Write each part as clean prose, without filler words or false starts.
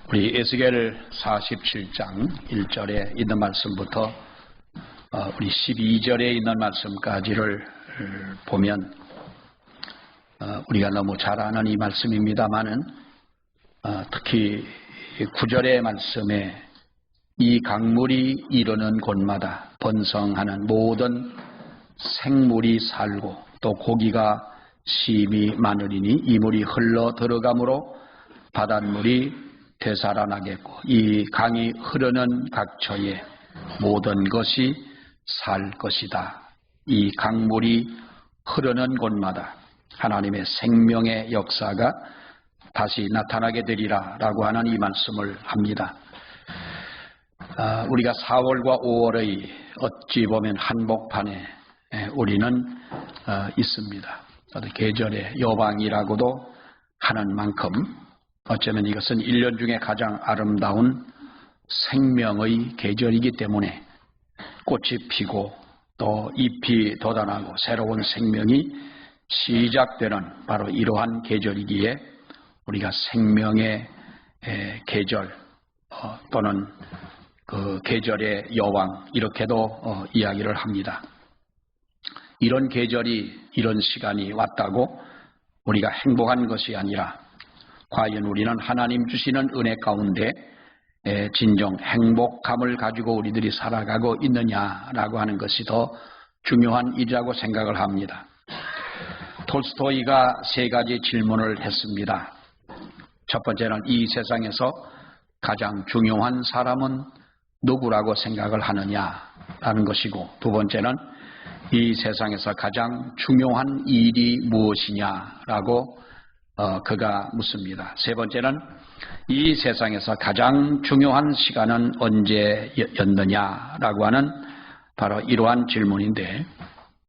우리 에스겔 47장 1절에 있는 말씀부터 우리 12절에 있는 말씀까지를 보면 우리가 너무 잘 아는 이 말씀입니다마는 특히 9절의 말씀에 이 강물이 이르는 곳마다 번성하는 모든 생물이 살고 또 고기가 심히 많으리니 이 물이 흘러 들어가므로 바닷물이 되살아나겠고 이 강이 흐르는 각처에 모든 것이 살 것이다. 이 강물이 흐르는 곳마다 하나님의 생명의 역사가 다시 나타나게 되리라 라고 하는 이 말씀을 합니다. 우리가 4월과 5월의 어찌 보면 한복판에 우리는 있습니다. 계절의 여방이라고도 하는 만큼 어쩌면 이것은 1년 중에 가장 아름다운 생명의 계절이기 때문에 꽃이 피고 또 잎이 돋아나고 새로운 생명이 시작되는 바로 이러한 계절이기에 우리가 생명의 계절 또는 그 계절의 여왕 이렇게도 이야기를 합니다. 이런 계절이 이런 시간이 왔다고 우리가 행복한 것이 아니라 과연 우리는 하나님 주시는 은혜 가운데 진정 행복감을 가지고 우리들이 살아가고 있느냐라고 하는 것이 더 중요한 일이라고 생각을 합니다. 톨스토이가 3가지 질문을 했습니다. 첫 번째는 이 세상에서 가장 중요한 사람은 누구라고 생각을 하느냐라는 것이고, 두 번째는 이 세상에서 가장 중요한 일이 무엇이냐라고 그가 묻습니다. 세 번째는 이 세상에서 가장 중요한 시간은 언제였느냐라고 하는 바로 이러한 질문인데,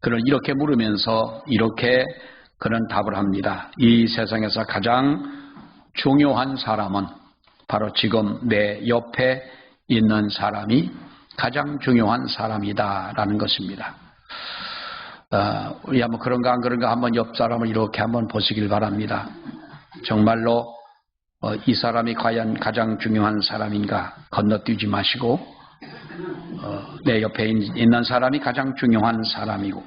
그는 이렇게 물으면서 이렇게 그는 답을 합니다. 이 세상에서 가장 중요한 사람은 바로 지금 내 옆에 있는 사람이 가장 중요한 사람이다라는 것입니다. 우리 한번 그런가 안 그런가 한번 옆 사람을 이렇게 한번 보시길 바랍니다. 정말로 이 사람이 과연 가장 중요한 사람인가 건너뛰지 마시고 내 옆에 있는 사람이 가장 중요한 사람이고,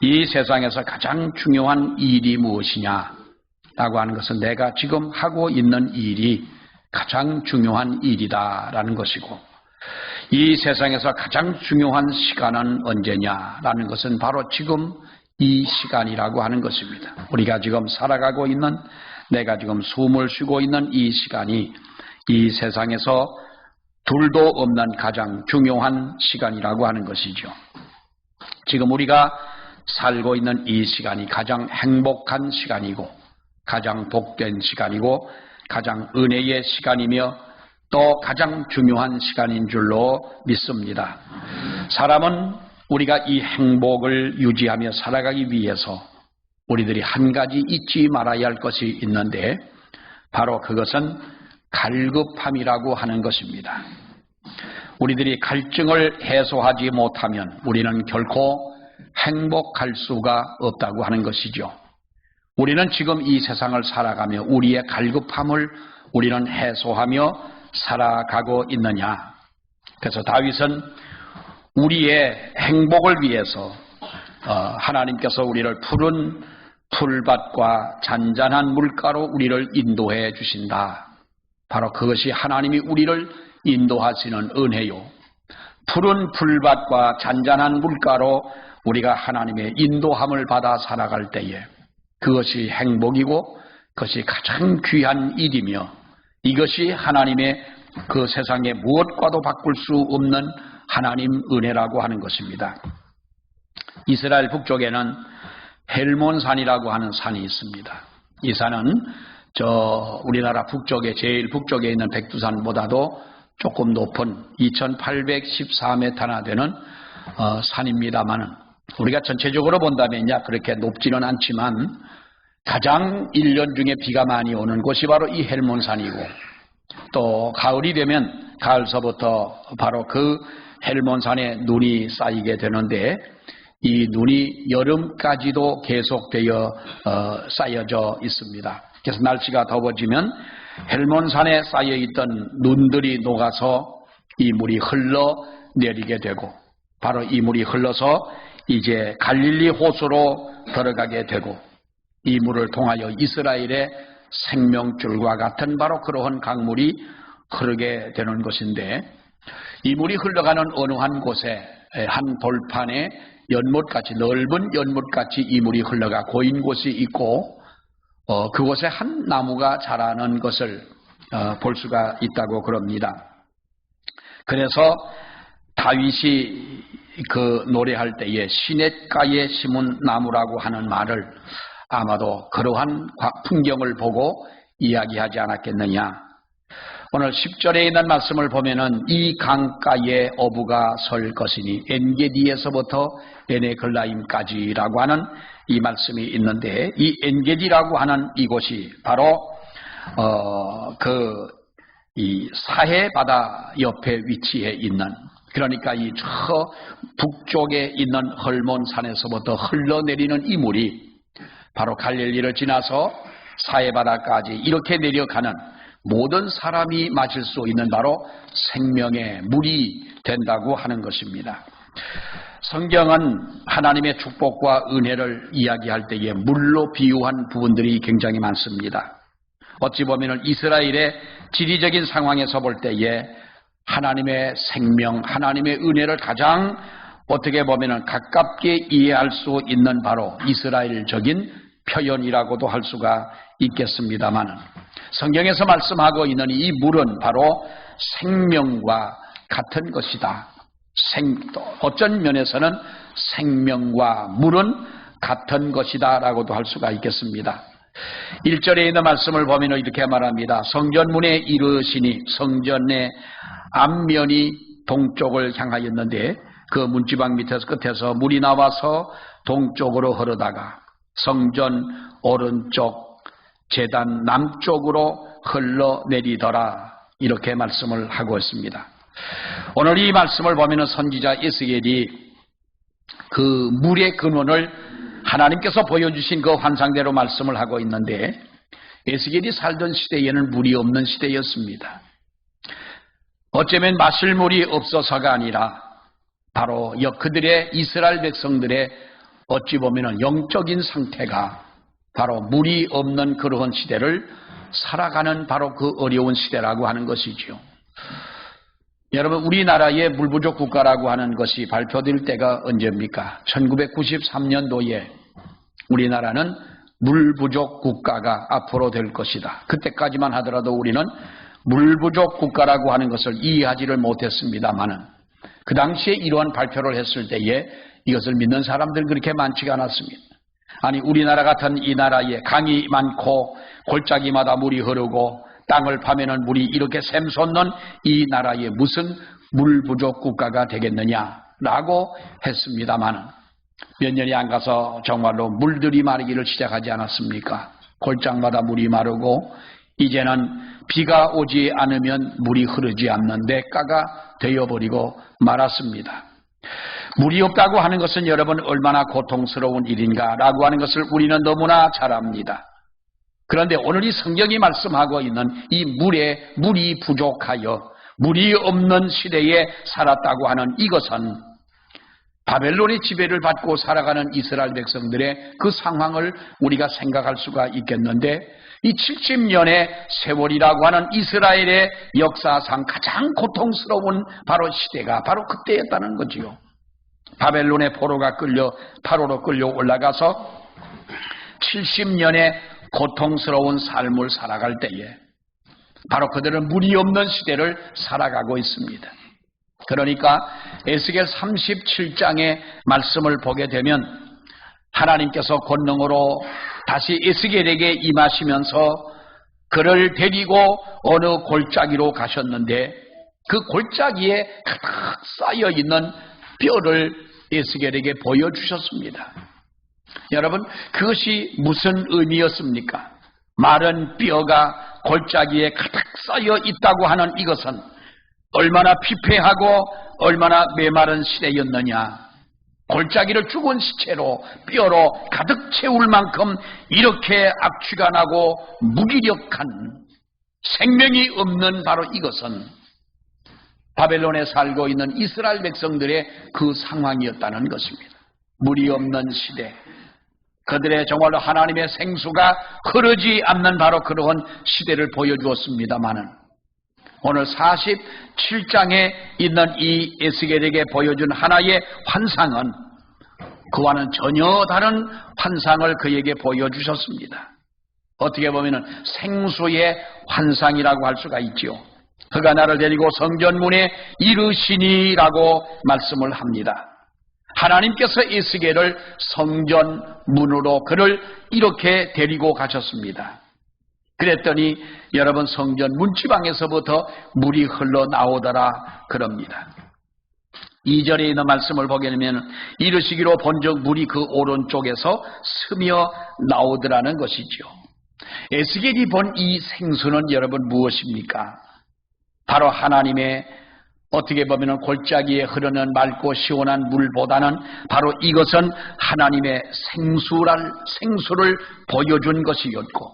이 세상에서 가장 중요한 일이 무엇이냐라고 하는 것은 내가 지금 하고 있는 일이 가장 중요한 일이다라는 것이고, 이 세상에서 가장 중요한 시간은 언제냐라는 것은 바로 지금 이 시간이라고 하는 것입니다. 우리가 지금 살아가고 있는, 내가 지금 숨을 쉬고 있는 이 시간이 이 세상에서 둘도 없는 가장 중요한 시간이라고 하는 것이죠. 지금 우리가 살고 있는 이 시간이 가장 행복한 시간이고 가장 복된 시간이고 가장 은혜의 시간이며 또 가장 중요한 시간인 줄로 믿습니다. 사람은 우리가 이 행복을 유지하며 살아가기 위해서 우리들이 한 가지 잊지 말아야 할 것이 있는데, 바로 그것은 갈급함이라고 하는 것입니다. 우리들이 갈증을 해소하지 못하면 우리는 결코 행복할 수가 없다고 하는 것이죠. 우리는 지금 이 세상을 살아가며 우리의 갈급함을 우리는 해소하며 살아가고 있느냐. 그래서 다윗은 우리의 행복을 위해서 하나님께서 우리를 푸른 풀밭과 잔잔한 물가로 우리를 인도해 주신다. 바로 그것이 하나님이 우리를 인도하시는 은혜요. 푸른 풀밭과 잔잔한 물가로 우리가 하나님의 인도함을 받아 살아갈 때에 그것이 행복이고 그것이 가장 귀한 일이며, 이것이 하나님의 그 세상에 무엇과도 바꿀 수 없는 하나님 은혜라고 하는 것입니다. 이스라엘 북쪽에는 헬몬산이라고 하는 산이 있습니다. 이 산은 우리나라 북쪽에 제일 북쪽에 있는 백두산보다도 조금 높은 2814m나 되는 산입니다만은 우리가 전체적으로 본다면 그렇게 높지는 않지만 가장 1년 중에 비가 많이 오는 곳이 바로 이 헬몬산이고, 또 가을이 되면 가을서부터 바로 그 헬몬산에 눈이 쌓이게 되는데, 이 눈이 여름까지도 계속되어 쌓여져 있습니다. 그래서 날씨가 더워지면 헬몬산에 쌓여있던 눈들이 녹아서 이 물이 흘러내리게 되고 바로 이 물이 흘러서 이제 갈릴리 호수로 들어가게 되고 이 물을 통하여 이스라엘의 생명줄과 같은 바로 그러한 강물이 흐르게 되는 것인데 이 물이 흘러가는 어느 한 곳에 한 돌판에 연못같이 넓은 연못같이 이 물이 흘러가 고인 곳이 있고 그곳에 한 나무가 자라는 것을 볼 수가 있다고 그럽니다. 그래서 다윗이 그 노래할 때에 시냇가에 심은 나무라고 하는 말을 아마도 그러한 풍경을 보고 이야기하지 않았겠느냐. 오늘 10절에 있는 말씀을 보면은 이 강가에 어부가 설 것이니 엔게디에서부터 에네글라임까지라고 하는 이 말씀이 있는데 이 엔게디라고 하는 이곳이 바로 이 사해 바다 옆에 위치해 있는 그러니까 이 저 북쪽에 있는 헐몬산에서부터 흘러내리는 이 물이 바로 갈릴리를 지나서 사해 바다까지 이렇게 내려가는 모든 사람이 마실 수 있는 바로 생명의 물이 된다고 하는 것입니다. 성경은 하나님의 축복과 은혜를 이야기할 때에 물로 비유한 부분들이 굉장히 많습니다. 어찌 보면 이스라엘의 지리적인 상황에서 볼 때에 하나님의 생명, 하나님의 은혜를 가장 어떻게 보면 가깝게 이해할 수 있는 바로 이스라엘적인 표현이라고도 할 수가 있겠습니다만 성경에서 말씀하고 있는 이 물은 바로 생명과 같은 것이다. 어쩐 면에서는 생명과 물은 같은 것이다 라고도 할 수가 있겠습니다. 1절에 있는 말씀을 보면 이렇게 말합니다. 성전문에 이르시니 성전의 앞면이 동쪽을 향하였는데 그 문지방 밑에서 끝에서 물이 나와서 동쪽으로 흐르다가 성전 오른쪽 제단 남쪽으로 흘러내리더라 이렇게 말씀을 하고 있습니다. 오늘 이 말씀을 보면 선지자 에스겔이 그 물의 근원을 하나님께서 보여주신 그 환상대로 말씀을 하고 있는데 에스겔이 살던 시대에는 물이 없는 시대였습니다. 어쩌면 마실 물이 없어서가 아니라 바로 그들의 이스라엘 백성들의 어찌 보면 영적인 상태가 바로 물이 없는 그러한 시대를 살아가는 바로 그 어려운 시대라고 하는 것이죠. 여러분 우리나라의 물 부족 국가라고 하는 것이 발표될 때가 언제입니까? 1993년도에 우리나라는 물 부족 국가가 앞으로 될 것이다. 그때까지만 하더라도 우리는 물 부족 국가라고 하는 것을 이해하지를 못했습니다만은 그 당시에 이러한 발표를 했을 때에 이것을 믿는 사람들 그렇게 많지가 않았습니다. 아니 우리나라 같은 이 나라에 강이 많고 골짜기마다 물이 흐르고 땅을 파면은 물이 이렇게 샘솟는 이 나라에 무슨 물 부족 국가가 되겠느냐라고 했습니다만은 몇 년이 안 가서 정말로 물들이 마르기를 시작하지 않았습니까? 골짜기마다 물이 마르고 이제는 비가 오지 않으면 물이 흐르지 않는 냇가가 되어버리고 말았습니다. 물이 없다고 하는 것은 여러분 얼마나 고통스러운 일인가라고 하는 것을 우리는 너무나 잘 압니다. 그런데 오늘 이 성경이 말씀하고 있는 이 물이 부족하여 물이 없는 시대에 살았다고 하는 이것은 바벨론의 지배를 받고 살아가는 이스라엘 백성들의 그 상황을 우리가 생각할 수가 있겠는데 이 70년의 세월이라고 하는 이스라엘의 역사상 가장 고통스러운 바로 시대가 바로 그때였다는 거지요. 바벨론의 포로가 파로로 끌려 올라가서 70년의 고통스러운 삶을 살아갈 때에 바로 그들은 물이 없는 시대를 살아가고 있습니다. 그러니까 에스겔 37장의 말씀을 보게 되면 하나님께서 권능으로 다시 에스겔에게 임하시면서 그를 데리고 어느 골짜기로 가셨는데 그 골짜기에 가득 쌓여있는 뼈를 에스겔에게 보여주셨습니다. 여러분 그것이 무슨 의미였습니까? 마른 뼈가 골짜기에 가득 쌓여 있다고 하는 이것은 얼마나 피폐하고 얼마나 메마른 시대였느냐. 골짜기를 죽은 시체로 뼈로 가득 채울 만큼 이렇게 악취가 나고 무기력한 생명이 없는 바로 이것은 바벨론에 살고 있는 이스라엘 백성들의 그 상황이었다는 것입니다. 물이 없는 시대, 그들의 정말로 하나님의 생수가 흐르지 않는 바로 그러한 시대를 보여주었습니다마는 오늘 47장에 있는 이 에스겔에게 보여준 하나의 환상은 그와는 전혀 다른 환상을 그에게 보여주셨습니다. 어떻게 보면 생수의 환상이라고 할 수가 있죠. 그가 나를 데리고 성전문에 이르시니라고 말씀을 합니다. 하나님께서 에스겔을 성전문으로 그를 이렇게 데리고 가셨습니다. 그랬더니 여러분 성전 문지방에서부터 물이 흘러나오더라 그럽니다. 2절에 있는 말씀을 보게 되면 이르시기로 본즉 물이 그 오른쪽에서 스며 나오더라는 것이죠. 에스겔이 본 이 생수는 여러분 무엇입니까? 바로 하나님의 어떻게 보면 골짜기에 흐르는 맑고 시원한 물보다는 바로 이것은 하나님의 생수를 보여준 것이었고,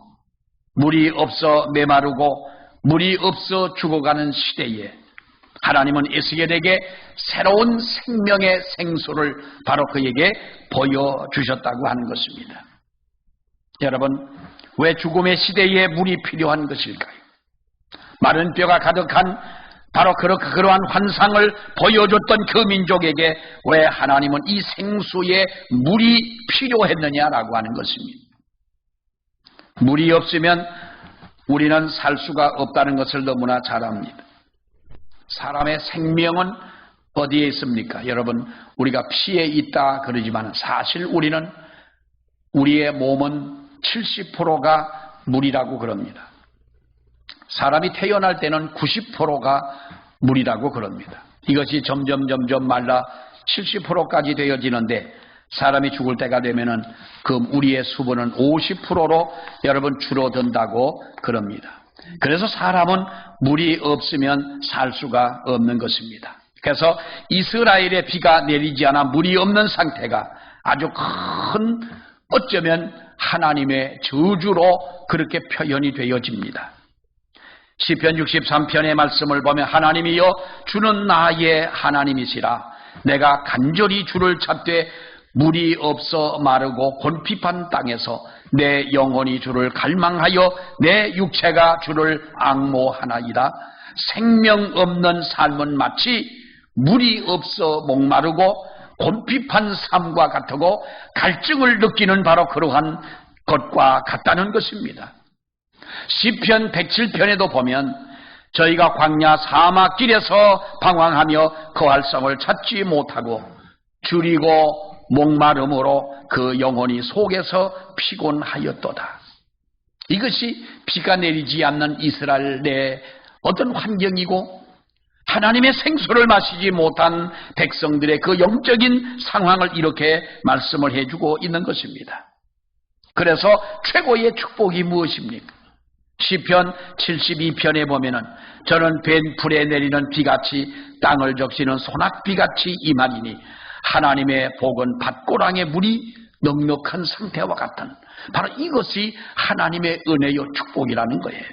물이 없어 메마르고 물이 없어 죽어가는 시대에 하나님은 에스겔에게 새로운 생명의 생수를 바로 그에게 보여주셨다고 하는 것입니다. 여러분, 왜 죽음의 시대에 물이 필요한 것일까요? 마른 뼈가 가득한 바로 그러한 환상을 보여줬던 그 민족에게 왜 하나님은 이 생수에 물이 필요했느냐라고 하는 것입니다. 물이 없으면 우리는 살 수가 없다는 것을 너무나 잘 압니다. 사람의 생명은 어디에 있습니까? 여러분, 우리가 피에 있다 그러지만 사실 우리의 몸은 70%가 물이라고 그럽니다. 사람이 태어날 때는 90%가 물이라고 그럽니다. 이것이 점점 말라 70%까지 되어지는데 사람이 죽을 때가 되면은 그 우리의 수분은 50%로 여러분 줄어든다고 그럽니다. 그래서 사람은 물이 없으면 살 수가 없는 것입니다. 그래서 이스라엘에 비가 내리지 않아 물이 없는 상태가 아주 큰 어쩌면 하나님의 저주로 그렇게 표현이 되어집니다. 시편 63편의 말씀을 보면 하나님이여 주는 나의 하나님이시라 내가 간절히 주를 찾되 물이 없어 마르고 곤핍한 땅에서 내 영혼이 주를 갈망하여 내 육체가 주를 앙모하나이다. 생명 없는 삶은 마치 물이 없어 목마르고 곤핍한 삶과 같고 갈증을 느끼는 바로 그러한 것과 같다는 것입니다. 시편 107편에도 보면 저희가 광야 사막길에서 방황하며 거할 성을 찾지 못하고 줄이고 목마름으로 그 영혼이 속에서 피곤하였도다. 이것이 비가 내리지 않는 이스라엘의 어떤 환경이고 하나님의 생수를 마시지 못한 백성들의 그 영적인 상황을 이렇게 말씀을 해주고 있는 것입니다. 그래서 최고의 축복이 무엇입니까? 시편 72편에 보면은 저는 벤풀에 내리는 비같이 땅을 적시는 소낙비같이 임하리니 하나님의 복은 밭고랑의 물이 넉넉한 상태와 같은 바로 이것이 하나님의 은혜요 축복이라는 거예요.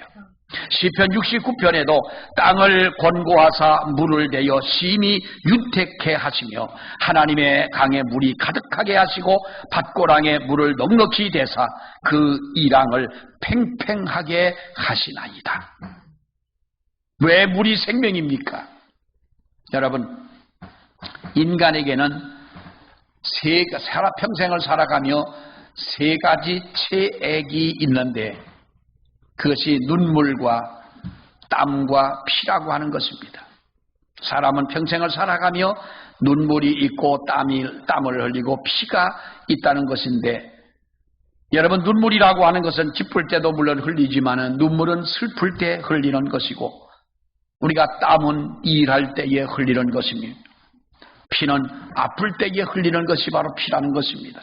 시편 69편에도 땅을 권고하사 물을 내어 심히 윤택해 하시며 하나님의 강에 물이 가득하게 하시고 밭고랑에 물을 넉넉히 대사 그 이랑을 팽팽하게 하시나이다. 왜 물이 생명입니까? 여러분, 인간에게는 평생을 살아가며 세 가지 체액이 있는데 그것이 눈물과 땀과 피라고 하는 것입니다. 사람은 평생을 살아가며 눈물이 있고 땀을 흘리고 피가 있다는 것인데 여러분, 눈물이라고 하는 것은 기쁠 때도 물론 흘리지만 눈물은 슬플 때 흘리는 것이고 우리가 땀은 일할 때에 흘리는 것입니다. 피는 아플 때에 흘리는 것이 바로 피라는 것입니다.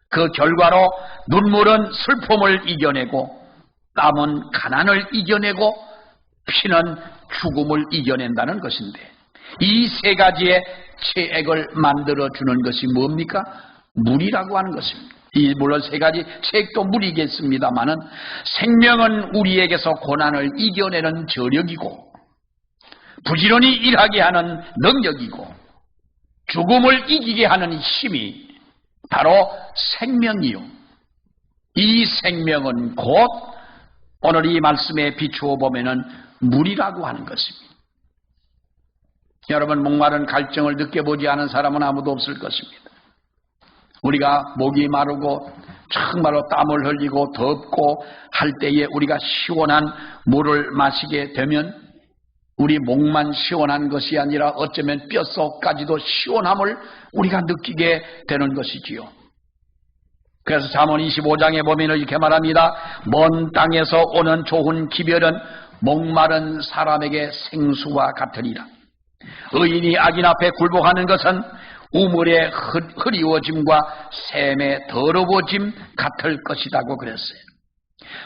그 결과로 눈물은 슬픔을 이겨내고 땀은 가난을 이겨내고 피는 죽음을 이겨낸다는 것인데 이 세 가지의 체액을 만들어주는 것이 뭡니까? 물이라고 하는 것입니다. 물론 세 가지 책도 무리겠습니다마는 생명은 우리에게서 고난을 이겨내는 저력이고 부지런히 일하게 하는 능력이고 죽음을 이기게 하는 힘이 바로 생명이요. 이 생명은 곧 오늘 이 말씀에 비추어 보면은 물이라고 하는 것입니다. 여러분, 목마른 갈증을 느껴보지 않은 사람은 아무도 없을 것입니다. 우리가 목이 마르고 정말로 땀을 흘리고 덥고 할 때에 우리가 시원한 물을 마시게 되면 우리 목만 시원한 것이 아니라 어쩌면 뼛속까지도 시원함을 우리가 느끼게 되는 것이지요. 그래서 잠언 25장에 보면 이렇게 말합니다. 먼 땅에서 오는 좋은 기별은 목마른 사람에게 생수와 같으리라. 의인이 악인 앞에 굴복하는 것은 우물의 흐리워짐과 샘의 더러워짐 같을 것이라고 그랬어요.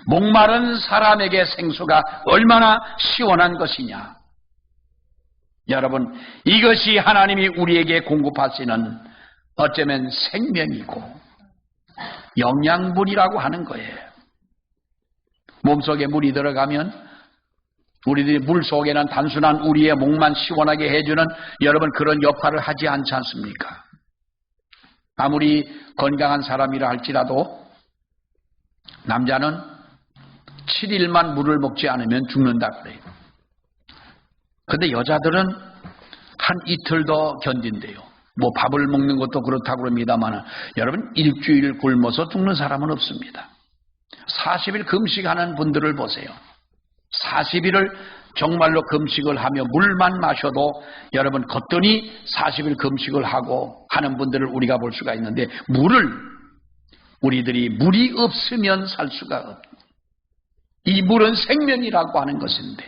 목마른 사람에게 생수가 얼마나 시원한 것이냐. 여러분, 이것이 하나님이 우리에게 공급하시는 어쩌면 생명이고 영양분이라고 하는 거예요. 몸속에 물이 들어가면 우리들이 물 속에는 단순한 우리의 목만 시원하게 해주는 여러분 그런 역할을 하지 않지 않습니까? 아무리 건강한 사람이라 할지라도 남자는 7일만 물을 먹지 않으면 죽는다 그래요. 근데 여자들은 한 이틀 더 견딘대요. 뭐 밥을 먹는 것도 그렇다고 합니다만 여러분 일주일 굶어서 죽는 사람은 없습니다. 40일 금식하는 분들을 보세요. 40일을 정말로 금식을 하며 물만 마셔도 여러분 걷더니 40일 금식을 하고 하는 분들을 우리가 볼 수가 있는데 우리들이 물이 없으면 살 수가 없어요. 이 물은 생명이라고 하는 것인데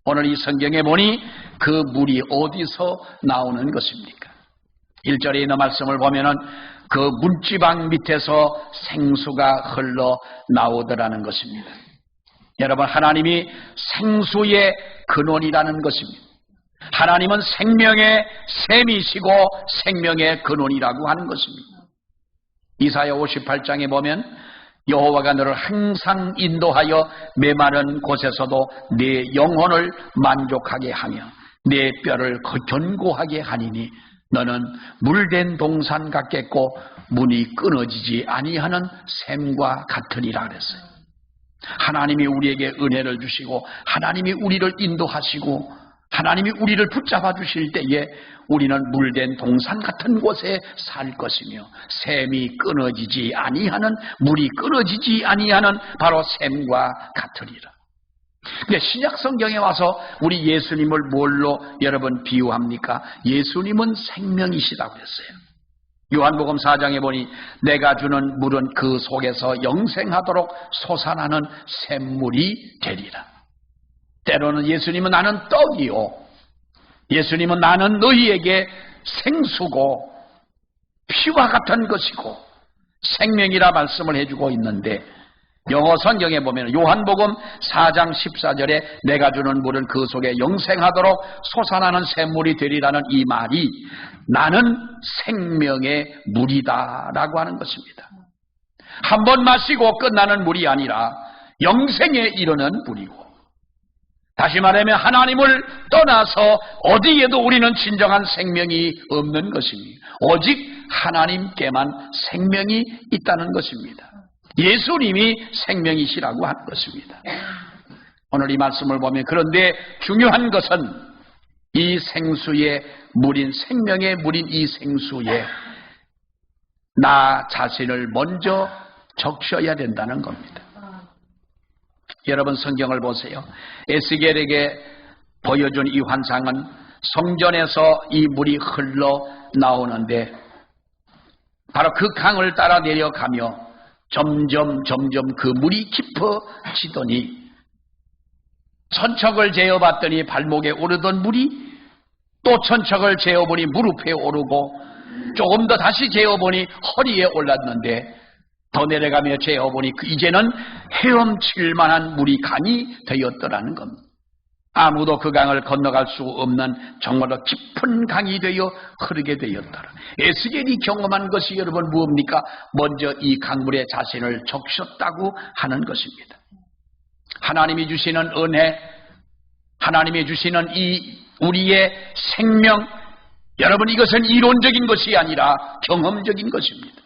오늘 이 성경에 보니 그 물이 어디서 나오는 것입니까? 1절에 있는 말씀을 보면은 그 물지방 밑에서 생수가 흘러 나오더라는 것입니다. 여러분, 하나님이 생수의 근원이라는 것입니다. 하나님은 생명의 샘이시고 생명의 근원이라고 하는 것입니다. 이사야 58장에 보면 여호와가 너를 항상 인도하여 메마른 곳에서도 네 영혼을 만족하게 하며 네 뼈를 견고하게 하니니 너는 물된 동산 같겠고 문이 끊어지지 아니하는 샘과 같으리라 그랬어요. 하나님이 우리에게 은혜를 주시고 하나님이 우리를 인도하시고 하나님이 우리를 붙잡아 주실 때에 우리는 물된 동산 같은 곳에 살 것이며 샘이 끊어지지 아니하는 물이 끊어지지 아니하는 바로 샘과 같으리라. 근데 신약 성경에 와서 우리 예수님을 뭘로 여러분 비유합니까? 예수님은 생명이시다고 했어요. 요한복음 4장에 보니 내가 주는 물은 그 속에서 영생하도록 솟아나는 샘물이 되리라. 때로는 예수님은 나는 떡이요, 예수님은 나는 너희에게 생수고 피와 같은 것이고 생명이라 말씀을 해주고 있는데 영어 성경에 보면 요한복음 4장 14절에 내가 주는 물은 그 속에 영생하도록 솟아나는 샘물이 되리라는 이 말이 나는 생명의 물이다 라고 하는 것입니다. 한 번 마시고 끝나는 물이 아니라 영생에 이르는 물이고, 다시 말하면 하나님을 떠나서 어디에도 우리는 진정한 생명이 없는 것입니다. 오직 하나님께만 생명이 있다는 것입니다. 예수님이 생명이시라고 하는 것입니다. 오늘 이 말씀을 보면 그런데 중요한 것은 이 생수의 물인 생명의 물인 이 생수에 나 자신을 먼저 적셔야 된다는 겁니다. 여러분 성경을 보세요. 에스겔에게 보여준 이 환상은 성전에서 이 물이 흘러 나오는데 바로 그 강을 따라 내려가며 점점 그 물이 깊어지더니 천척을 재어봤더니 발목에 오르던 물이 또 천척을 재어보니 무릎에 오르고 조금 더 다시 재어보니 허리에 올랐는데 더 내려가며 재어보니 이제는 헤엄칠 만한 물이 강이 되었더라는 겁니다. 아무도 그 강을 건너갈 수 없는 정말로 깊은 강이 되어 흐르게 되었더라. 에스겔이 경험한 것이 여러분 무엇입니까? 먼저 이 강물에 자신을 적셨다고 하는 것입니다. 하나님이 주시는 은혜, 하나님이 주시는 이 우리의 생명, 여러분 이것은 이론적인 것이 아니라 경험적인 것입니다.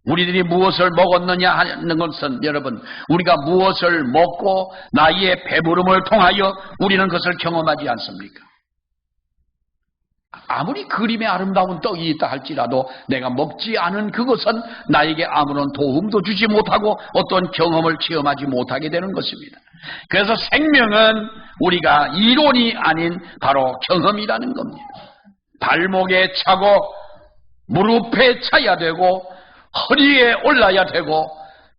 우리들이 무엇을 먹었느냐 하는 것은 여러분 우리가 무엇을 먹고 나의 배부름을 통하여 우리는 그것을 경험하지 않습니까? 아무리 그림에 아름다운 떡이 있다 할지라도 내가 먹지 않은 그것은 나에게 아무런 도움도 주지 못하고 어떤 경험을 체험하지 못하게 되는 것입니다. 그래서 생명은 우리가 이론이 아닌 바로 경험이라는 겁니다. 발목에 차고 무릎에 차야 되고 허리에 올라야 되고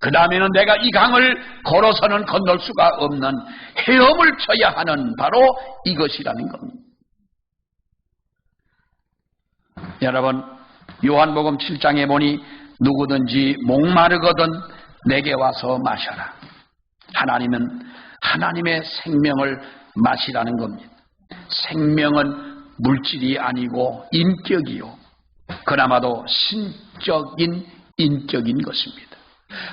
그 다음에는 내가 이 강을 걸어서는 건널 수가 없는 헤엄을 쳐야 하는 바로 이것이라는 겁니다. 여러분 요한복음 7장에 보니 누구든지 목마르거든 내게 와서 마셔라. 하나님은 하나님의 생명을 마시라는 겁니다. 생명은 물질이 아니고 인격이요, 그나마도 신적인 인격인 것입니다.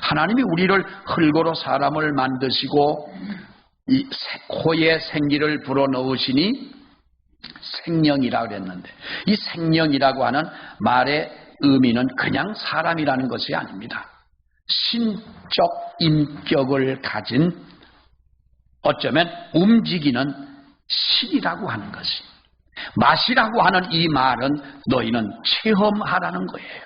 하나님이 우리를 흙으로 사람을 만드시고 이 코에 생기를 불어넣으시니 생명이라고 그랬는데 이 생명이라고 하는 말의 의미는 그냥 사람이라는 것이 아닙니다. 신적 인격을 가진 어쩌면 움직이는 신이라고 하는 것이, 마시라고 하는 이 말은 너희는 체험하라는 거예요.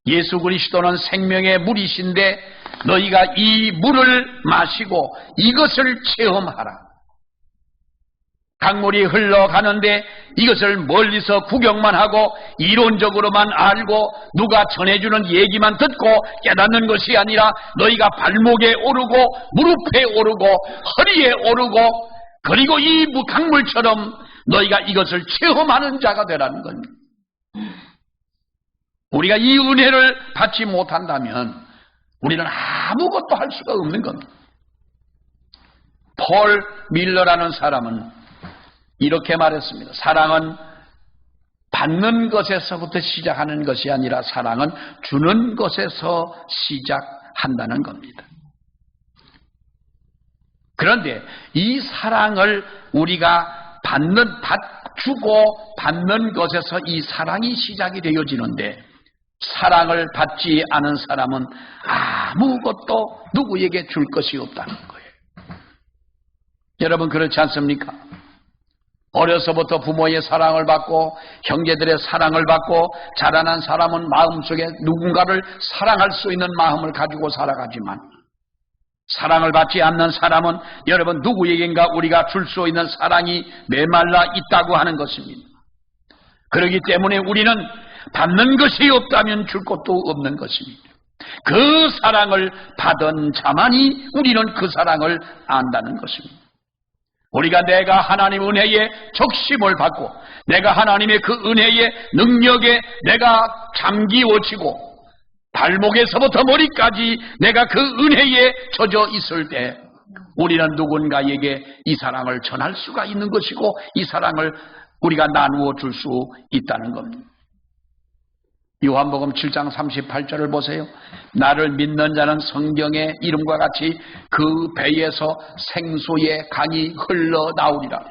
예수 그리스도는 생명의 물이신데 너희가 이 물을 마시고 이것을 체험하라. 강물이 흘러가는데 이것을 멀리서 구경만 하고 이론적으로만 알고 누가 전해주는 얘기만 듣고 깨닫는 것이 아니라 너희가 발목에 오르고 무릎에 오르고 허리에 오르고 그리고 이 강물처럼 너희가 이것을 체험하는 자가 되라는 겁니다. 우리가 이 은혜를 받지 못한다면 우리는 아무것도 할 수가 없는 겁니다. 폴 밀러라는 사람은 이렇게 말했습니다. 사랑은 받는 것에서부터 시작하는 것이 아니라 사랑은 주는 것에서 시작한다는 겁니다. 그런데 이 사랑을 우리가 주고 받는 것에서 이 사랑이 시작이 되어지는데 사랑을 받지 않은 사람은 아무것도 누구에게 줄 것이 없다는 거예요. 여러분 그렇지 않습니까? 어려서부터 부모의 사랑을 받고 형제들의 사랑을 받고 자라난 사람은 마음속에 누군가를 사랑할 수 있는 마음을 가지고 살아가지만 사랑을 받지 않는 사람은 여러분 누구에겐가 우리가 줄 수 있는 사랑이 메말라 있다고 하는 것입니다. 그렇기 때문에 우리는 받는 것이 없다면 줄 것도 없는 것입니다. 그 사랑을 받은 자만이 우리는 그 사랑을 안다는 것입니다. 우리가 내가 하나님 은혜의 적심을 받고 내가 하나님의 그 은혜의 능력에 내가 잠기워지고 발목에서부터 머리까지 내가 그 은혜에 젖어 있을 때 우리는 누군가에게 이 사랑을 전할 수가 있는 것이고 이 사랑을 우리가 나누어 줄 수 있다는 겁니다. 요한복음 7장 38절을 보세요. 나를 믿는 자는 성경의 이름과 같이 그 배에서 생수의 강이 흘러나오리라.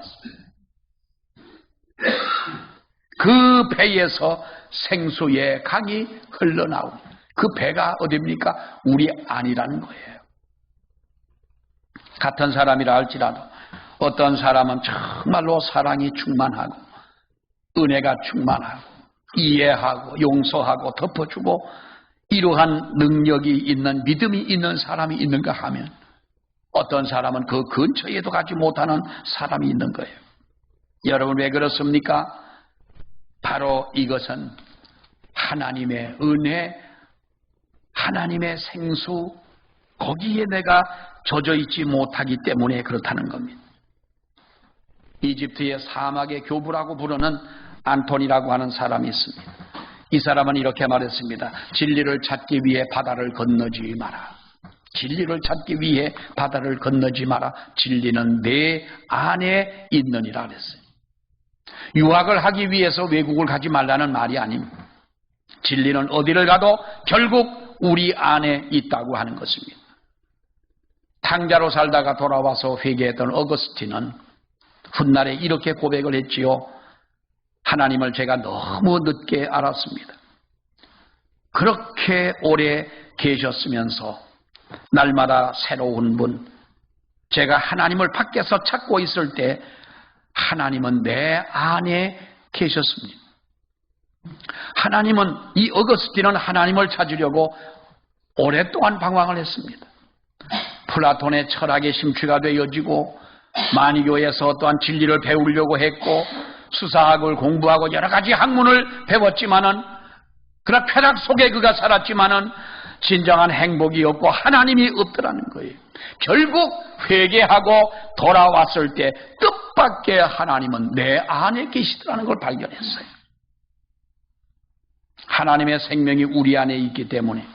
그 배에서 생수의 강이 흘러나오리라. 그 배가 어디입니까? 우리 안이라는 거예요. 같은 사람이라 할지라도 어떤 사람은 정말로 사랑이 충만하고 은혜가 충만하고 이해하고 용서하고 덮어주고 이러한 능력이 있는 믿음이 있는 사람이 있는가 하면 어떤 사람은 그 근처에도 가지 못하는 사람이 있는 거예요. 여러분 왜 그렇습니까? 바로 이것은 하나님의 은혜, 하나님의 생수, 거기에 내가 젖어 있지 못하기 때문에 그렇다는 겁니다. 이집트의 사막의 교부라고 부르는 안톤이라고 하는 사람이 있습니다. 이 사람은 이렇게 말했습니다. 진리를 찾기 위해 바다를 건너지 마라. 진리를 찾기 위해 바다를 건너지 마라. 진리는 내 안에 있느니라 그랬어요. 유학을 하기 위해서 외국을 가지 말라는 말이 아닙니다. 진리는 어디를 가도 결국 우리 안에 있다고 하는 것입니다. 탕자로 살다가 돌아와서 회개했던 어거스틴은 훗날에 이렇게 고백을 했지요. 하나님을 제가 너무 늦게 알았습니다. 그렇게 오래 계셨으면서 날마다 새로운 분, 제가 하나님을 밖에서 찾고 있을 때 하나님은 내 안에 계셨습니다. 하나님은, 이 어거스틴은 하나님을 찾으려고 오랫동안 방황을 했습니다. 플라톤의 철학의 심취가 되어지고 만이교에서 또한 진리를 배우려고 했고 수사학을 공부하고 여러 가지 학문을 배웠지만은, 그러나 쾌락 속에 그가 살았지만은 진정한 행복이 없고 하나님이 없더라는 거예요. 결국 회개하고 돌아왔을 때 뜻밖의 하나님은 내 안에 계시더라는 걸 발견했어요. 하나님의 생명이 우리 안에 있기 때문에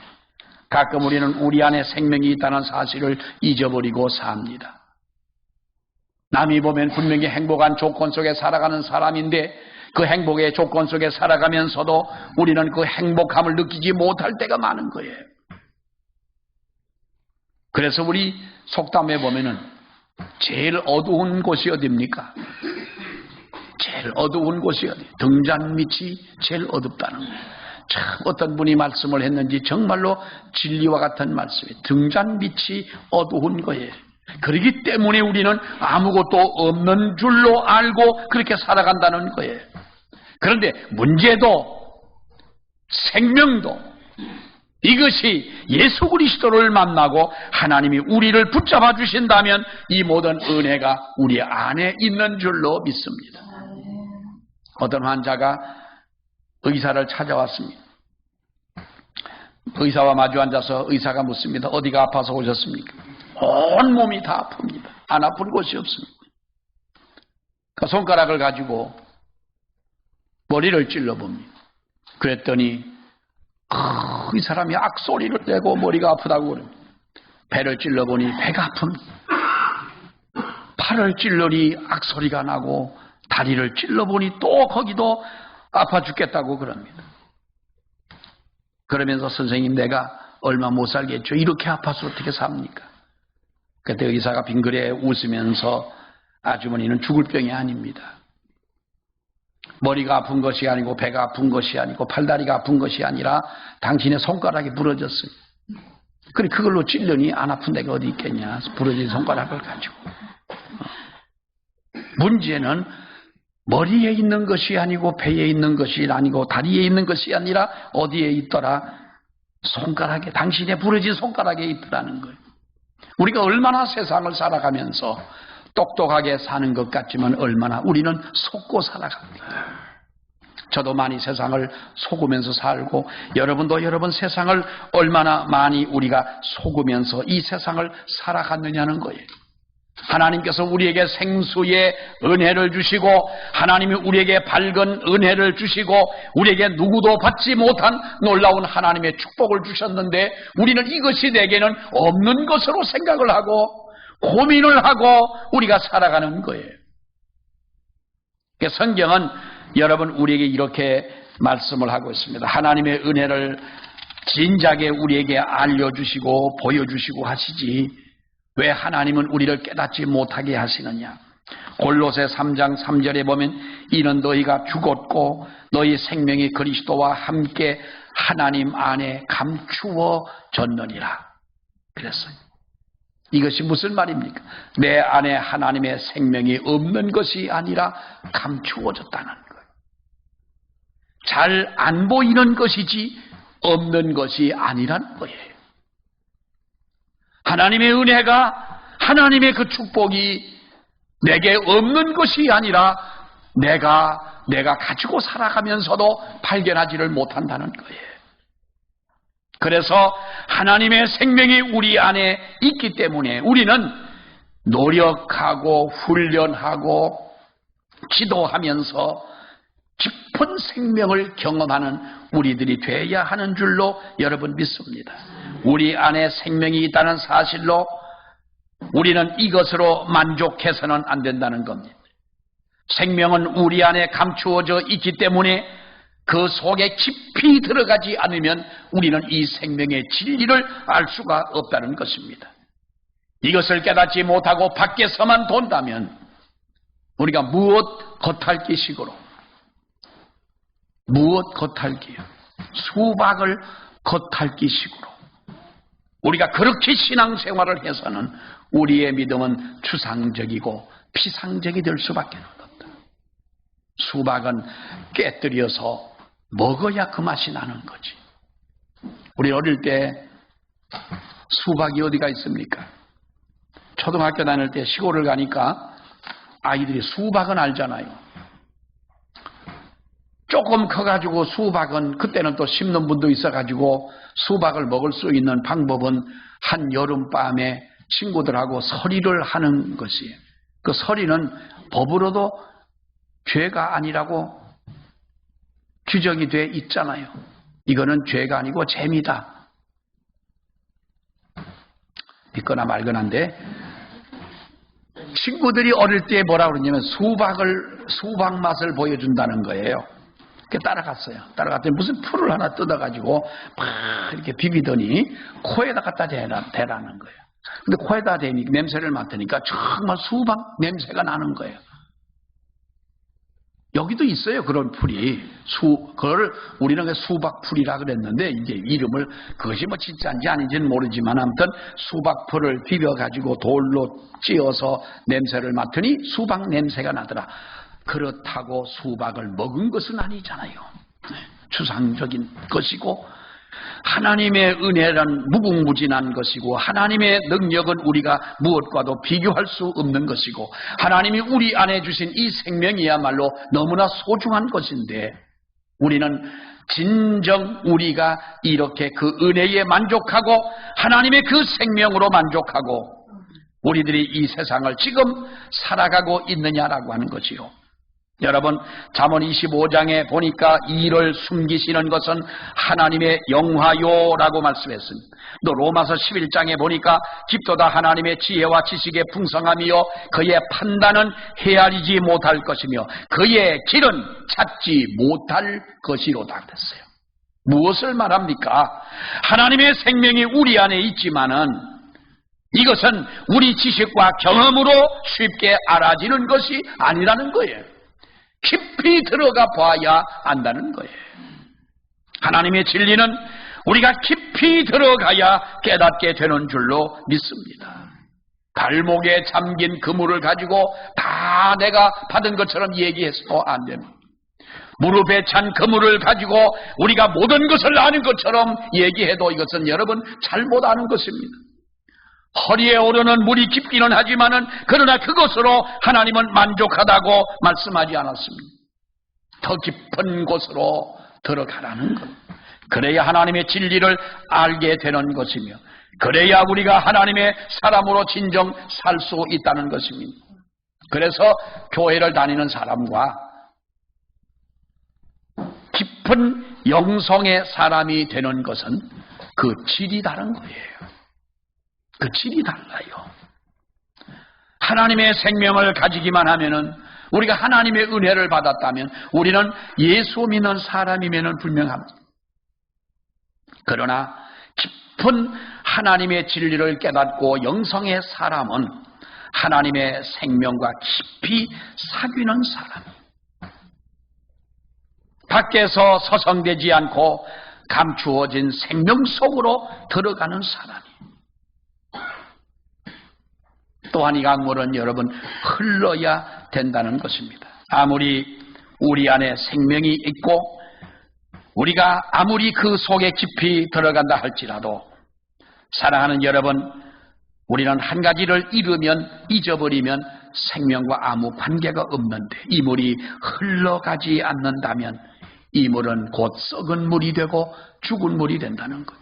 가끔 우리는 우리 안에 생명이 있다는 사실을 잊어버리고 삽니다. 남이 보면 분명히 행복한 조건 속에 살아가는 사람인데 그 행복의 조건 속에 살아가면서도 우리는 그 행복함을 느끼지 못할 때가 많은 거예요. 그래서 우리 속담에 보면은 제일 어두운 곳이 어디입니까? 제일 어두운 곳이 어디? 등잔밑이 제일 어둡다는 거예요. 참 어떤 분이 말씀을 했는지 정말로 진리와 같은 말씀이에요. 등잔밑이 어두운 거예요. 그렇기 때문에 우리는 아무것도 없는 줄로 알고 그렇게 살아간다는 거예요. 그런데 문제도 생명도 이것이 예수 그리스도를 만나고 하나님이 우리를 붙잡아 주신다면 이 모든 은혜가 우리 안에 있는 줄로 믿습니다. 어떤 환자가 의사를 찾아왔습니다. 의사와 마주 앉아서 의사가 묻습니다. 어디가 아파서 오셨습니까? 온 몸이 다 아픕니다. 안 아픈 곳이 없습니다. 그 손가락을 가지고 머리를 찔러봅니다. 그랬더니 이 사람이 악소리를 내고 머리가 아프다고 그럽니다. 배를 찔러보니 배가 아픕니다. 팔을 찔러니 악소리가 나고 다리를 찔러보니 또 거기도 아파 죽겠다고 그럽니다. 그러면서 선생님 내가 얼마 못 살겠죠. 이렇게 아파서 어떻게 삽니까? 그때 의사가 빙그레 웃으면서 아주머니는 죽을 병이 아닙니다. 머리가 아픈 것이 아니고 배가 아픈 것이 아니고 팔다리가 아픈 것이 아니라 당신의 손가락이 부러졌어요. 그래 그걸로 찔려니 안 아픈 데가 어디 있겠냐. 부러진 손가락을 가지고. 문제는 머리에 있는 것이 아니고 배에 있는 것이 아니고 다리에 있는 것이 아니라 어디에 있더라? 손가락에, 당신의 부러진 손가락에 있더라는 거예요. 우리가 얼마나 세상을 살아가면서 똑똑하게 사는 것 같지만 얼마나 우리는 속고 살아갑니다. 저도 많이 세상을 속으면서 살고 여러분도 여러분 세상을 얼마나 많이 우리가 속으면서 이 세상을 살아갔느냐는 거예요. 하나님께서 우리에게 생수의 은혜를 주시고 하나님이 우리에게 밝은 은혜를 주시고 우리에게 누구도 받지 못한 놀라운 하나님의 축복을 주셨는데 우리는 이것이 내게는 없는 것으로 생각을 하고 고민을 하고 우리가 살아가는 거예요. 성경은 여러분 우리에게 이렇게 말씀을 하고 있습니다. 하나님의 은혜를 진작에 우리에게 알려주시고 보여주시고 하시지 왜 하나님은 우리를 깨닫지 못하게 하시느냐. 골로새 3장 3절에 보면 이는 너희가 죽었고 너희 생명이 그리스도와 함께 하나님 안에 감추어졌느니라 그랬어요. 이것이 무슨 말입니까? 내 안에 하나님의 생명이 없는 것이 아니라 감추어졌다는 거예요. 잘 안 보이는 것이지 없는 것이 아니라는 거예요. 하나님의 은혜가 하나님의 그 축복이 내게 없는 것이 아니라 내가 가지고 살아가면서도 발견하지를 못한다는 거예요. 그래서 하나님의 생명이 우리 안에 있기 때문에 우리는 노력하고 훈련하고 기도하면서 깊은 생명을 경험하는 우리들이 돼야 하는 줄로 여러분 믿습니다. 우리 안에 생명이 있다는 사실로 우리는 이것으로 만족해서는 안 된다는 겁니다. 생명은 우리 안에 감추어져 있기 때문에 그 속에 깊이 들어가지 않으면 우리는 이 생명의 진리를 알 수가 없다는 것입니다. 이것을 깨닫지 못하고 밖에서만 돈다면 우리가 무엇 겉핥기식으로, 무엇 겉핥기요? 수박을 겉핥기식으로 우리가 그렇게 신앙생활을 해서는 우리의 믿음은 추상적이고 피상적이 될 수밖에 없다. 수박은 깨뜨려서 먹어야 그 맛이 나는 거지. 우리 어릴 때 수박이 어디가 있습니까? 초등학교 다닐 때 시골을 가니까 아이들이 수박은 알잖아요. 조금 커가지고 수박은, 그때는 또 심는 분도 있어가지고 수박을 먹을 수 있는 방법은 한 여름밤에 친구들하고 서리를 하는 것이에요. 그 서리는 법으로도 죄가 아니라고 규정이 돼 있잖아요. 이거는 죄가 아니고 재미다. 믿거나 말거나인데, 친구들이 어릴 때 뭐라 그러냐면 수박 맛을 보여준다는 거예요. 따라갔어요. 따라갔더니 무슨 풀을 하나 뜯어가지고 막 이렇게 비비더니 코에다 갖다 대라는 거예요. 근데 코에다 대니 냄새를 맡으니까 정말 수박 냄새가 나는 거예요. 여기도 있어요, 그런 풀이. 그걸 우리는 수박풀이라 그랬는데, 이제 이름을, 그것이 뭐 진짜인지 아닌지는 모르지만, 아무튼 수박풀을 비벼가지고 돌로 찧어서 냄새를 맡으니 수박 냄새가 나더라. 그렇다고 수박을 먹은 것은 아니잖아요. 추상적인 것이고, 하나님의 은혜란 무궁무진한 것이고, 하나님의 능력은 우리가 무엇과도 비교할 수 없는 것이고, 하나님이 우리 안에 주신 이 생명이야말로 너무나 소중한 것인데, 우리는 진정 우리가 이렇게 그 은혜에 만족하고 하나님의 그 생명으로 만족하고 우리들이 이 세상을 지금 살아가고 있느냐라고 하는 거지요. 여러분, 잠언 25장에 보니까 이를 숨기시는 것은 하나님의 영화요라고 말씀했습니다. 또 로마서 11장에 보니까 깊도다 하나님의 지혜와 지식의 풍성함이요 그의 판단은 헤아리지 못할 것이며 그의 길은 찾지 못할 것이로다 그랬어요. 무엇을 말합니까? 하나님의 생명이 우리 안에 있지만은 이것은 우리 지식과 경험으로 쉽게 알아지는 것이 아니라는 거예요. 깊이 들어가 봐야 안다는 거예요. 하나님의 진리는 우리가 깊이 들어가야 깨닫게 되는 줄로 믿습니다. 발목에 잠긴 그물을 가지고 다 내가 받은 것처럼 얘기해서도 안 됩니다. 무릎에 찬 그물을 가지고 우리가 모든 것을 아는 것처럼 얘기해도 이것은 여러분 잘못 아는 것입니다. 허리에 오르는 물이 깊기는 하지만은 그러나 그것으로 하나님은 만족하다고 말씀하지 않았습니다. 더 깊은 곳으로 들어가라는 것. 그래야 하나님의 진리를 알게 되는 것이며 그래야 우리가 하나님의 사람으로 진정 살 수 있다는 것입니다. 그래서 교회를 다니는 사람과 깊은 영성의 사람이 되는 것은 그 질이 다른 거예요. 그 질이 달라요. 하나님의 생명을 가지기만 하면은 우리가 하나님의 은혜를 받았다면 우리는 예수 믿는 사람이면은 분명합니다. 그러나 깊은 하나님의 진리를 깨닫고 영성의 사람은 하나님의 생명과 깊이 사귀는 사람. 밖에서 서성대지 않고 감추어진 생명 속으로 들어가는 사람이. 또한 이 강물은 여러분 흘러야 된다는 것입니다. 아무리 우리 안에 생명이 있고 우리가 아무리 그 속에 깊이 들어간다 할지라도 사랑하는 여러분, 우리는 한 가지를 잃으면 잊어버리면 생명과 아무 관계가 없는데 이 물이 흘러가지 않는다면 이 물은 곧 썩은 물이 되고 죽은 물이 된다는 것.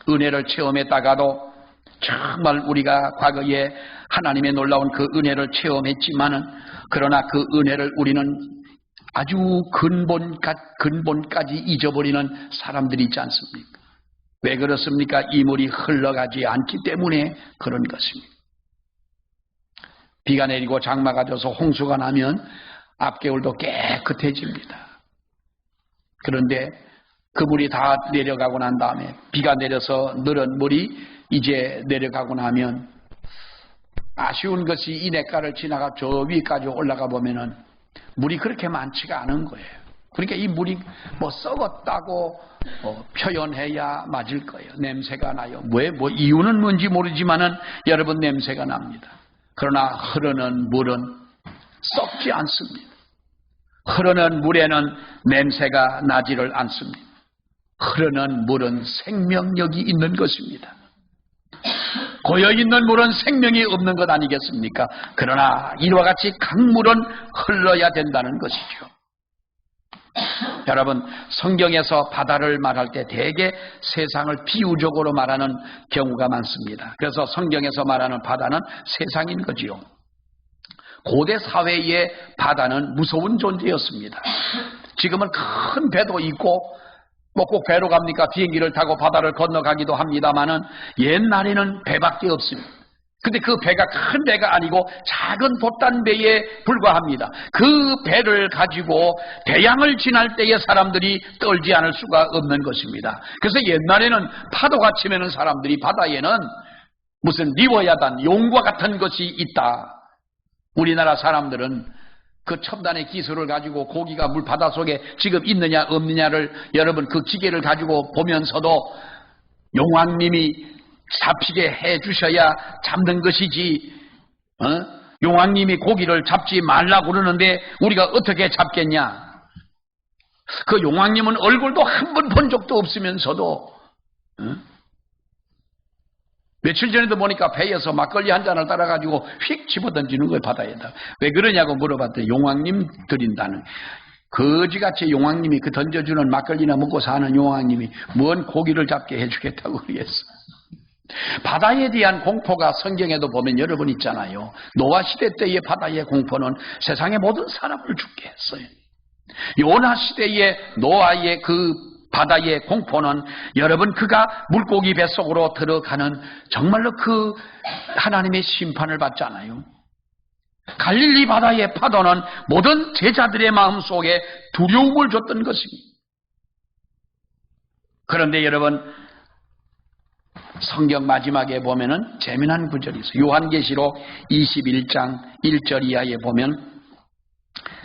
은혜를 체험했다가도 정말 우리가 과거에 하나님의 놀라운 그 은혜를 체험했지만은 그러나 그 은혜를 우리는 아주 근본까지 잊어버리는 사람들이 있지 않습니까? 왜 그렇습니까? 이 물이 흘러가지 않기 때문에 그런 것입니다. 비가 내리고 장마가 져서 홍수가 나면 앞개울도 깨끗해집니다. 그런데 그 물이 다 내려가고 난 다음에 비가 내려서 늘은 물이 이제 내려가고 나면 아쉬운 것이 이 냇가를 지나가 저 위까지 올라가 보면은 물이 그렇게 많지가 않은 거예요. 그러니까 이 물이 뭐 썩었다고 표현해야 맞을 거예요. 냄새가 나요. 뭐 이유는 뭔지 모르지만은 여러분 냄새가 납니다. 그러나 흐르는 물은 썩지 않습니다. 흐르는 물에는 냄새가 나지를 않습니다. 흐르는 물은 생명력이 있는 것입니다. 고여있는 물은 생명이 없는 것 아니겠습니까? 그러나 이와 같이 강물은 흘러야 된다는 것이죠. 여러분, 성경에서 바다를 말할 때 대개 세상을 비유적으로 말하는 경우가 많습니다. 그래서 성경에서 말하는 바다는 세상인 거지요. 고대 사회의 바다는 무서운 존재였습니다. 지금은 큰 배도 있고 뭐 꼭 배로 갑니까? 비행기를 타고 바다를 건너가기도 합니다만은 옛날에는 배밖에 없습니다. 근데 그 배가 큰 배가 아니고 작은 돛단배에 불과합니다. 그 배를 가지고 대양을 지날 때에 사람들이 떨지 않을 수가 없는 것입니다. 그래서 옛날에는 파도가 치면은 사람들이 바다에는 무슨 리워야단, 용과 같은 것이 있다. 우리나라 사람들은 그 첨단의 기술을 가지고 고기가 물 바닷속에 지금 있느냐 없느냐를 여러분 그 기계를 가지고 보면서도 용왕님이 잡히게 해주셔야 잡는 것이지 용왕님이 고기를 잡지 말라고 그러는데 우리가 어떻게 잡겠냐. 그 용왕님은 얼굴도 한 번 본 적도 없으면서도 며칠 전에도 보니까 배에서 막걸리 한 잔을 따라가지고 휙 집어던지는 거예요, 바다에다. 왜 그러냐고 물어봤더니 용왕님 드린다는. 거지같이 용왕님이 그 던져주는 막걸리나 먹고 사는 용왕님이 뭔 고기를 잡게 해주겠다고 그랬어. 바다에 대한 공포가 성경에도 보면 여러 번 있잖아요. 노아 시대 때의 바다의 공포는 세상의 모든 사람을 죽게 했어요. 요나 시대의 노아의 그 바다의 공포는 여러분 그가 물고기 뱃속으로 들어가는 정말로 그 하나님의 심판을 받잖아요. 갈릴리 바다의 파도는 모든 제자들의 마음속에 두려움을 줬던 것입니다. 그런데 여러분 성경 마지막에 보면은 재미난 구절이 있어요. 요한계시록 21장 1절 이하에 보면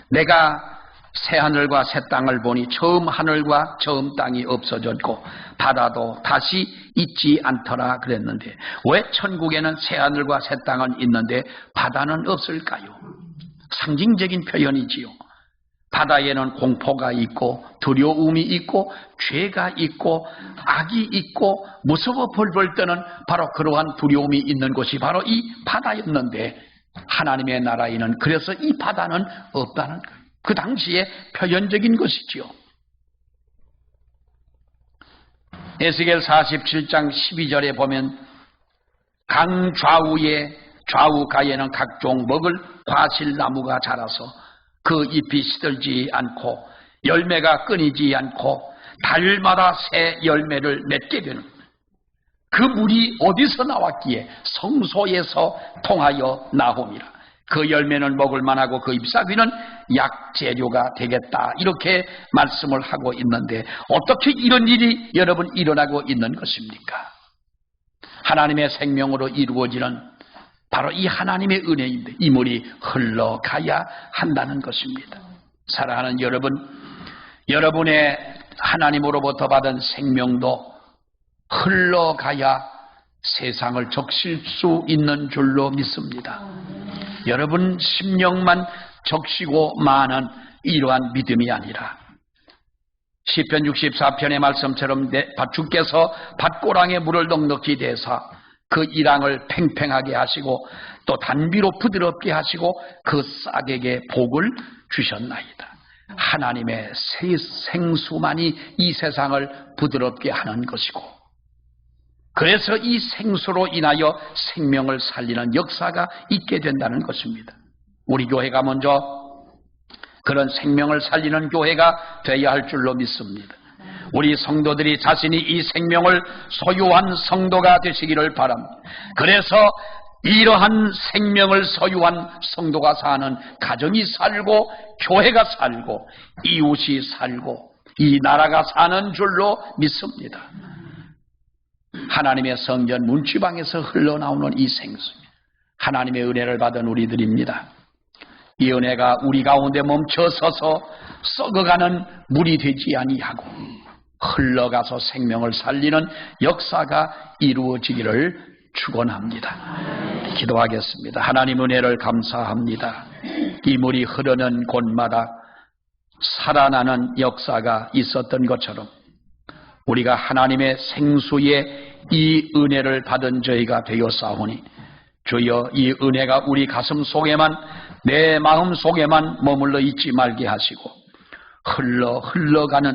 내가 새 하늘과 새 땅을 보니 처음 하늘과 처음 땅이 없어졌고 바다도 다시 있지 않더라 그랬는데 왜 천국에는 새 하늘과 새 땅은 있는데 바다는 없을까요? 상징적인 표현이지요. 바다에는 공포가 있고 두려움이 있고 죄가 있고 악이 있고 무서워 벌벌 떠는 바로 그러한 두려움이 있는 곳이 바로 이 바다였는데 하나님의 나라에는 그래서 이 바다는 없다는 거예요. 그 당시에 표현적인 것이지요. 에스겔 47장 12절에 보면 강 좌우가에는 각종 먹을 과실나무가 자라서 그 잎이 시들지 않고 열매가 끊이지 않고 달마다 새 열매를 맺게 되는 그 물이 어디서 나왔기에 성소에서 통하여 나옵니다. 그 열매는 먹을 만하고 그 잎사귀는 약재료가 되겠다. 이렇게 말씀을 하고 있는데 어떻게 이런 일이 여러분 일어나고 있는 것입니까? 하나님의 생명으로 이루어지는 바로 이 하나님의 은혜인데 이 물이 흘러가야 한다는 것입니다. 사랑하는 여러분, 여러분의 하나님으로부터 받은 생명도 흘러가야 세상을 적실 수 있는 줄로 믿습니다. 여러분 심령만 적시고 마는 이러한 믿음이 아니라 시편 64편의 말씀처럼 주께서 밭고랑에 물을 넉넉히 대사 그 이랑을 팽팽하게 하시고 또 단비로 부드럽게 하시고 그 싹에게 복을 주셨나이다. 하나님의 생수만이 이 세상을 부드럽게 하는 것이고 그래서 이 생수로 인하여 생명을 살리는 역사가 있게 된다는 것입니다. 우리 교회가 먼저 그런 생명을 살리는 교회가 되어야 할 줄로 믿습니다. 우리 성도들이 자신이 이 생명을 소유한 성도가 되시기를 바랍니다. 그래서 이러한 생명을 소유한 성도가 사는 가정이 살고 교회가 살고 이웃이 살고 이 나라가 사는 줄로 믿습니다. 하나님의 성전 문지방에서 흘러나오는 이 생수, 하나님의 은혜를 받은 우리들입니다. 이 은혜가 우리 가운데 멈춰서서 썩어가는 물이 되지 아니하고 흘러가서 생명을 살리는 역사가 이루어지기를 축원합니다. 기도하겠습니다. 하나님 은혜를 감사합니다. 이 물이 흐르는 곳마다 살아나는 역사가 있었던 것처럼 우리가 하나님의 생수의 이 은혜를 받은 저희가 되었사오니 주여 이 은혜가 우리 가슴 속에만 내 마음 속에만 머물러 있지 말게 하시고 흘러가는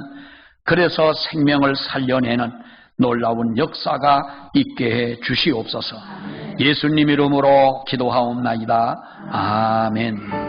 그래서 생명을 살려내는 놀라운 역사가 있게 해 주시옵소서. 예수님 이름으로 기도하옵나이다. 아멘.